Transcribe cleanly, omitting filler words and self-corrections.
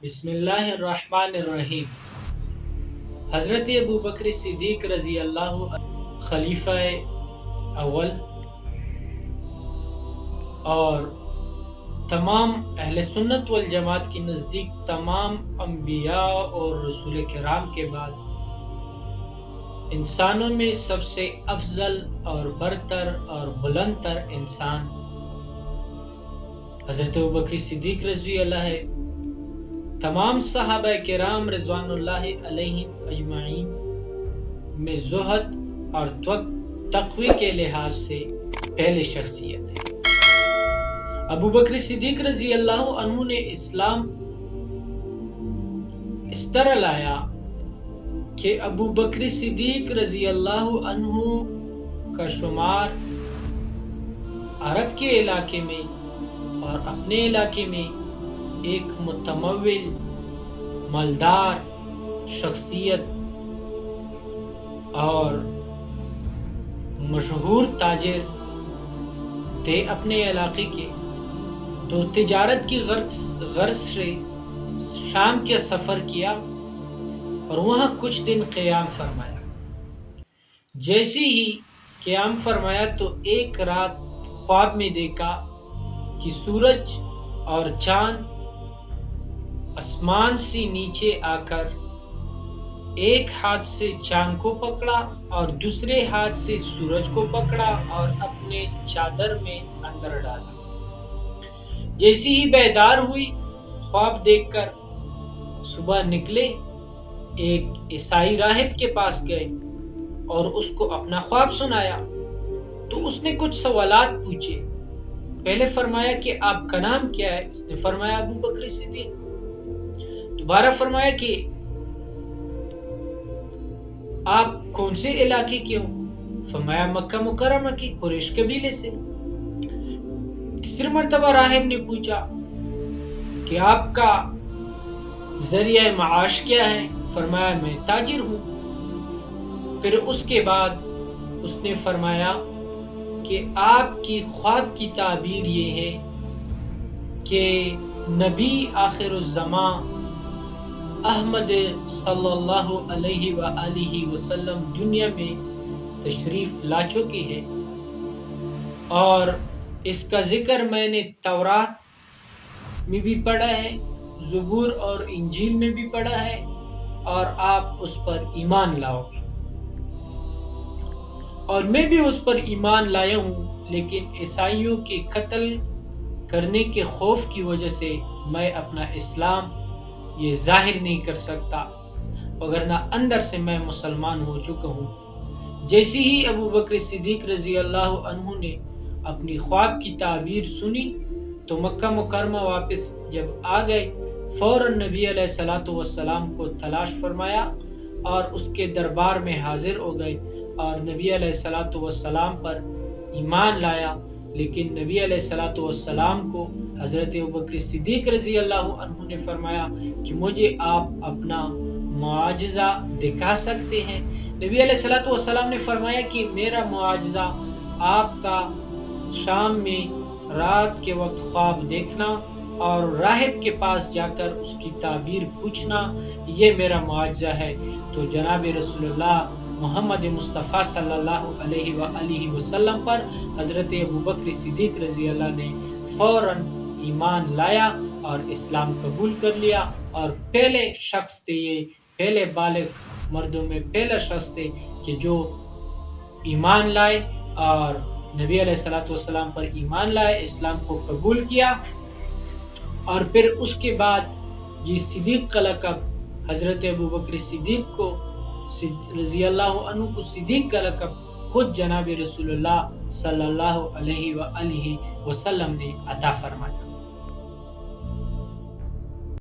بسم اللہ الرحمن الرحیم۔ حضرت ابو بکر صدیق رضی اللہ عنہ خلیفہ اول اور تمام اہل سنت والجماعت کے نزدیک تمام انبیاء اور رسول کرام کے بعد انسانوں میں سب سے افضل اور برتر اور بلند تر انسان حضرت ابو بکر صدیق رضی اللہ ہے۔ تمام صحابہ کرام رضوان اللہ علیہم اجمعین میں زہد اور تقوی کے لحاظ سے پہلی شخصیت ہے۔ ابو بکر صدیق رضی اللہ عنہ نے اسلام اس طرح لایا کہ ابو بکر صدیق رضی اللہ عنہ کا شمار عرب کے علاقے میں اور اپنے علاقے میں ایک متمول مالدار شخصیت اور مشہور تاجر تھے اپنے علاقے کے، تو تجارت کی غرض سے شام کے سفر کیا اور وہاں کچھ دن قیام فرمایا۔ جیسے ہی قیام فرمایا تو ایک رات خواب میں دیکھا کہ سورج اور چاند آسمان سے نیچے آ کر ایک ہاتھ سے چاند کو پکڑا اور دوسرے ہاتھ سے سورج کو پکڑا اور اپنے چادر میں اندر ڈالا۔ جیسے ہی بیدار ہوئی خواب دیکھ کر صبح نکلے، ایک عیسائی راہب کے پاس گئے اور اس کو اپنا خواب سنایا تو اس نے کچھ سوالات پوچھے۔ پہلے فرمایا کہ آپ کا نام کیا ہے؟ اس نے فرمایا ابو بکر صدیق۔ دوبارہ فرمایا کہ آپ کون سے علاقے کے ہو؟ فرمایا مکہ مکرمہ کی قریش قبیلے سے۔ تیسری مرتبہ راہب نے پوچھا کہ آپ کا ذریعہ معاش کیا ہے؟ فرمایا میں تاجر ہوں۔ پھر اس کے بعد اس نے فرمایا کہ آپ کی خواب کی تعبیر یہ ہے کہ نبی آخر الزمان احمد صلی اللہ علیہ وآلہ وسلم دنیا میں تشریف لا چکے ہیں، اور اس کا ذکر میں نے تورات میں بھی پڑھا ہے، زبور اور انجیل میں بھی پڑھا ہے، اور آپ اس پر ایمان لاؤ گے، اور میں بھی اس پر ایمان لایا ہوں، لیکن عیسائیوں کے قتل کرنے کے خوف کی وجہ سے میں اپنا اسلام یہ ظاہر نہیں کر سکتا، وگرنہ اندر سے میں مسلمان ہو چکا ہوں۔ جیسے ہی ابو بکر صدیق رضی اللہ عنہ نے اپنی خواب کی تعبیر سنی تو مکہ مکرمہ واپس جب آ گئے، فوراً نبی علیہ الصلوۃ والسلام کو تلاش فرمایا اور اس کے دربار میں حاضر ہو گئے اور نبی علیہ الصلوۃ والسلام پر ایمان لایا۔ لیکن نبی علیہ الصلوۃ والسلام کو حضرت ابوبکر صدیق رضی اللہ عنہ نے فرمایا کہ مجھے آپ اپنا معجزہ دکھا سکتے ہیں؟ نبی علیہ الصلوۃ والسلام نے فرمایا کہ میرا معجزہ آپ کا شام میں رات کے وقت خواب دیکھنا اور راہب کے پاس جا کر اس کی تعبیر پوچھنا، یہ میرا معجزہ ہے۔ تو جناب رسول اللہ محمد مصطفیٰ صلی اللہ علیہ وآلہ وسلم پر حضرت ابوبکر صدیق رضی اللہ نے فوراً ایمان لایا اور اسلام قبول کر لیا، اور پہلے شخص تھے، یہ پہلے بالغ مردوں میں پہلا شخص تھے کہ جو ایمان لائے اور نبی علیہ الصلوۃ والسلام پر ایمان لائے، اسلام کو قبول کیا۔ اور پھر اس کے بعد یہ صدیق کا لقب حضرت ابوبکر صدیق کو رضی اللہ عنہ کو صدیق کا لقب خود جناب رسول اللہ صلی اللہ علیہ وآلہ وسلم نے عطا فرمایا۔